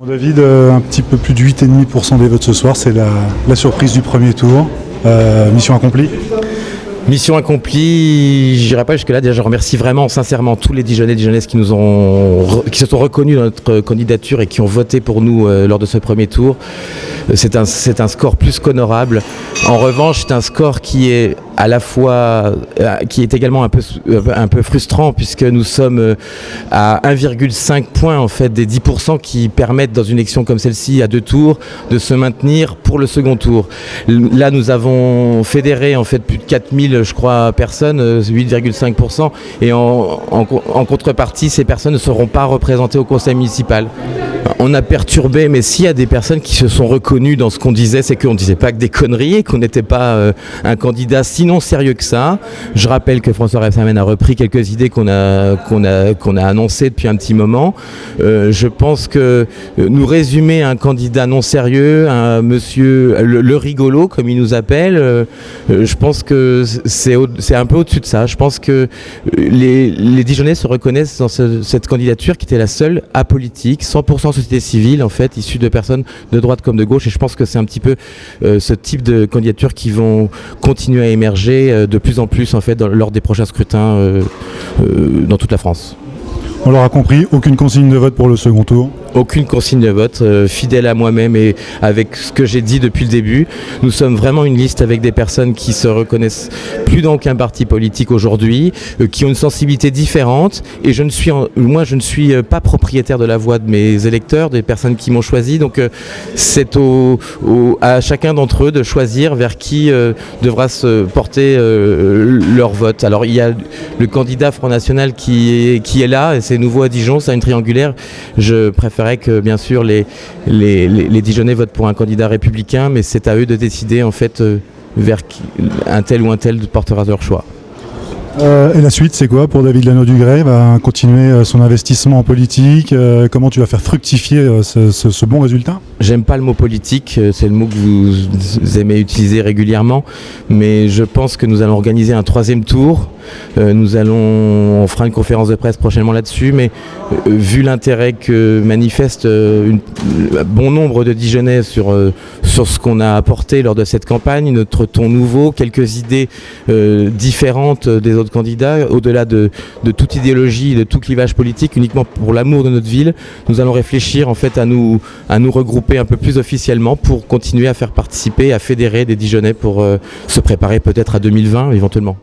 David, un petit peu plus de 8,5% des votes ce soir, c'est la surprise du premier tour. Mission accomplie. Mission accomplie, je n'irai pas jusque-là. Déjà, je remercie vraiment sincèrement tous les Dijonnais et Dijonnaises qui se sont reconnus dans notre candidature et qui ont voté pour nous lors de ce premier tour. C'est un score plus qu'honorable. En revanche, c'est un score qui est à la fois, qui est également un peu frustrant, puisque nous sommes à 1,5 points en fait des 10% qui permettent dans une élection comme celle-ci à 2 tours de se maintenir pour le second tour. Là, nous avons fédéré en fait plus de 4000, je crois, personnes, 8,5%, et en contrepartie, ces personnes ne seront pas représentées au conseil municipal. On a perturbé, mais s'il y a des personnes qui se sont reconnues dans ce qu'on disait, c'est qu'on ne disait pas que des conneries et qu'on n'était pas un candidat sinon sérieux que ça. Je rappelle que François Rebsamen a repris quelques idées qu'on a annoncées depuis un petit moment. Je pense que nous résumer un candidat non sérieux, un monsieur le rigolo comme il nous appelle, je pense que c'est un peu au-dessus de ça. Je pense que les Dijonnais se reconnaissent dans cette candidature qui était la seule apolitique, 100% société civile en fait, issue de personnes de droite comme de gauche, et je pense que c'est un petit peu ce type de candidature qui vont continuer à émerger de plus en plus en fait lors des prochains scrutins dans toute la France. On l'aura compris, aucune consigne de vote pour le second tour. Aucune consigne de vote, fidèle à moi-même et avec ce que j'ai dit depuis le début. Nous sommes vraiment une liste avec des personnes qui se reconnaissent plus dans aucun parti politique aujourd'hui, qui ont une sensibilité différente, et je ne suis pas propriétaire de la voix de mes électeurs, des personnes qui m'ont choisi, donc c'est à chacun d'entre eux de choisir vers qui devra se porter leur vote. Alors il y a le candidat Front National qui est là, et c'est nouveau à Dijon, c'est une triangulaire. Je préférerais que bien sûr les Dijonnais votent pour un candidat républicain, mais c'est à eux de décider en fait vers qui un tel ou un tel portera leur choix. Et la suite, c'est quoi pour David Lanodugré? Va continuer son investissement en politique. Comment tu vas faire fructifier ce bon résultat? J'aime pas le mot politique, c'est le mot que vous aimez utiliser régulièrement, mais je pense que nous allons organiser un 3e tour. On fera une conférence de presse prochainement là-dessus, mais vu l'intérêt que manifeste un bon nombre de Dijonnais sur ce qu'on a apporté lors de cette campagne, notre ton nouveau, quelques idées différentes des autres candidats, au-delà de toute idéologie, de tout clivage politique, uniquement pour l'amour de notre ville, nous allons réfléchir en fait à nous regrouper un peu plus officiellement pour continuer à faire participer, à fédérer des Dijonnais pour se préparer peut-être à 2020 éventuellement.